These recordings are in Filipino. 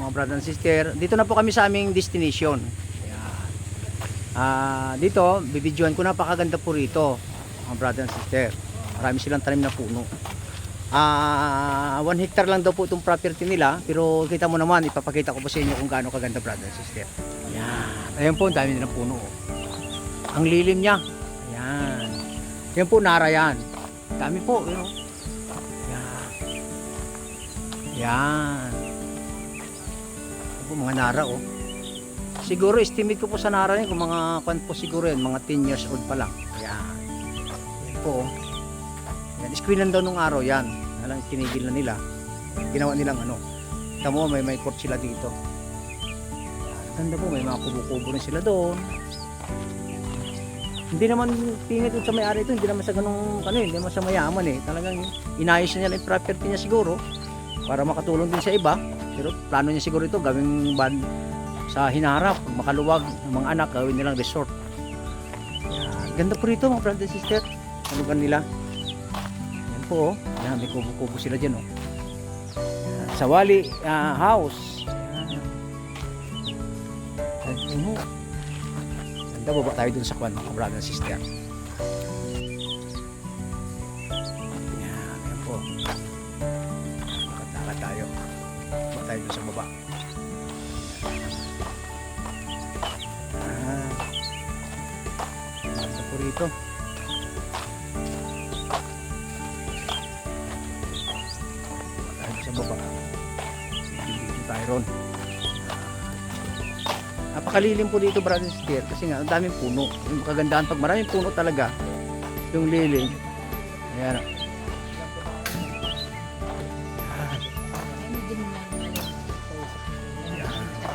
mga brother and sister. Dito na po kami sa aming destination. Dito, bibidyohan ko, napakaganda po rito, mga brother and sister. Marami silang tanim na puno. 1 hectare lang daw po itong property nila, pero kita mo naman, ipapakita ko po sa inyo kung gaano kaganda, brother and sister. Ayan. Ayan po, ang dami nilang puno. Ang lilim niya. Ayan. Yan po, nara yan. Dami po, you know. Ayan. Ayan. Yan po, mga nara, oh. Siguro, estimate ko po sa nara yan, kung mga, kwan po siguro yan, mga 10 years old pa lang. Ayan. Yan po, oh. Yan, screenan daw nung araw yan. Alang tinigil na nila. Ginawa nilang ano. Tamo, may court sila dito. Ganda po, may mga kubo-kubo rin sila doon. Hindi naman tingin sa may-ari ito, hindi naman sa ganung ano, hindi naman sa mayaman eh. Talagang inayos niya lang yung property niya siguro para makatulong din sa iba. Pero plano niya siguro ito gawing ban sa hinaharap, pag makaluwag ng mga anak, gawin nilang resort. Yan. Ganda po rito mga brother and sister. Ang lugar nila. Yan po, oh. Yan, may kubo-kubo sila dyan, oh. Yan. Sawali house. Yan. Ano? Ganda, baba tayo dun sa kwan, mga brother and sister. Yan po. Makataka tayo. Baba tayo dun sa baba. Ganda po rito. Baba tayo sa baba. Dito tayo ron. Napakalilim po dito, brother and sister, kasi nga ang daming puno. Yung kagandahan pag maraming puno talaga, yung lilim. Ayan.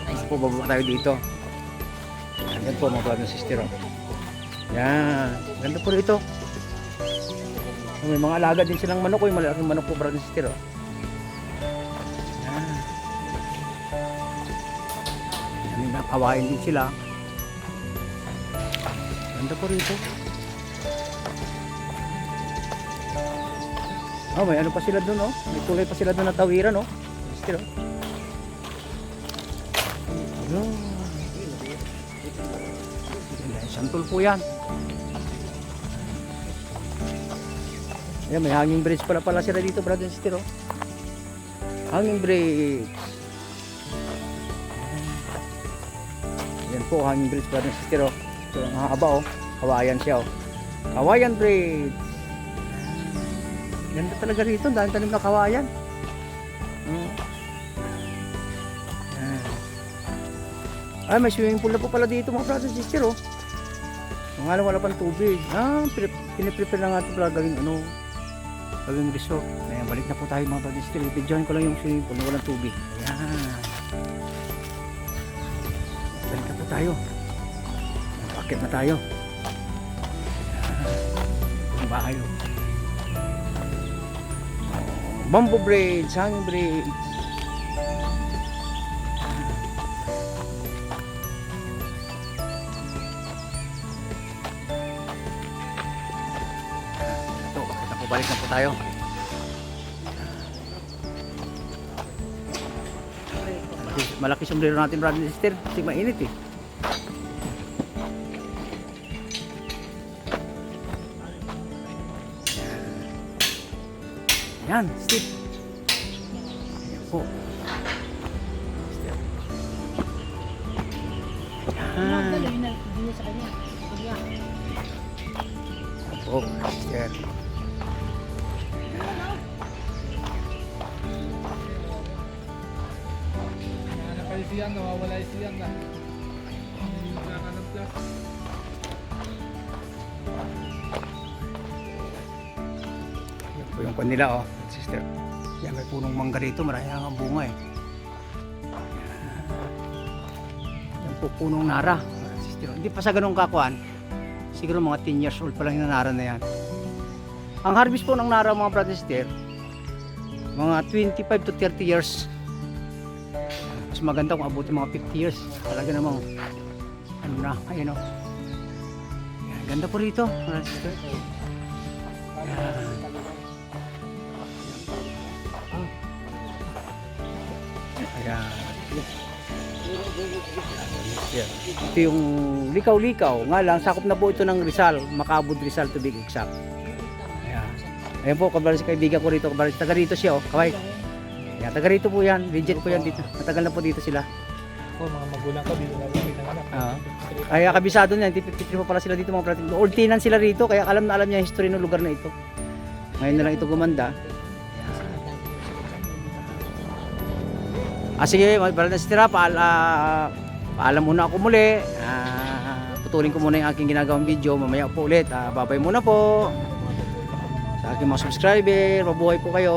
Ayan po, bababa tayo dito. Ayan po mga brother and sister. Ayan. Ganda po dito. May mga alaga din silang manok. Yung malaking manok po, brother and sister. Kawain din sila. Ganda po rito. Oh, may ano pa sila doon, oh. May kulay pa sila doon na tawiran, oh. Still, oh. Ayun. Santol po yan. Ayan, may hanging bridge pala sila dito, brother and sister, oh. Hanging bridge. Yan po, hanging bridge, brother and sister, oh. Ito ang haba, oh. Kawayan siya, oh. Kawayan bridge. Ganda talaga rito, dahil tanim na kawayan. Ay, may swimming pool na po pala dito, mga brother and sister, oh. Mga wala pang tubig. Piniprepare na nga ito pala gawing ano, gawing resort. Ayan, balik na po tayo, mga brother and sister. Ipidyohan ko lang yung swimming pool na walang tubig. Ayan. Balik na po tayo. Bakit na tayo? Ang bahay, oh. Bamboo bridge, hanging bridge. Ito, bakit na po, balik na po tayo. Malaki sombrero natin, brother and sister, kasi mainit eh. Yan, Steve. Ayan po. Steve. Yan. Ayan po, Steve. Siyang nawawala yung siyang na nakakanap ka. Yan po yung pan nila, oh, sister. Yan, may punong mangga dito, marami ang bunga eh. Yan po, punong nara, sister. Hindi pa sa ganung kakuan, siguro mga 10 years old pa lang yung nara na yan. Ang harvest po ng nara, mga brother and sister, mga 25 to 30 years. Mas maganda kung abutin mga 50 years. Talaga namang ano na, ayun, oh. Yan, ganda po rito, mga sister. Yan. Ayan. Yan. Ito yung likaw-likaw. Nga lang, sakop na po ito ng Rizal. Macabud Rizal to be exact. Ayan. Ayan po, kabalis kaibigan ko rito. Kabalis, taga rito siya, oh. Kaway. Ayan, taga rito po yan. Legit po yan dito. Matagal na po dito sila. Ako, mga magulang ko, dito nalapit ng anak. Kaya kabisado na yan. 53 pa pala sila dito mga pratik. Old tenant sila rito. Kaya alam na alam niya yung history ng lugar na ito. Ngayon na lang ito gumanda. Sige, para na si Tira, paalam muna ako muli. Putulin ko muna yung aking ginagawang video. Mamaya po ulit. Babay muna po. Sa aking mga subscriber, mabuhay po kayo.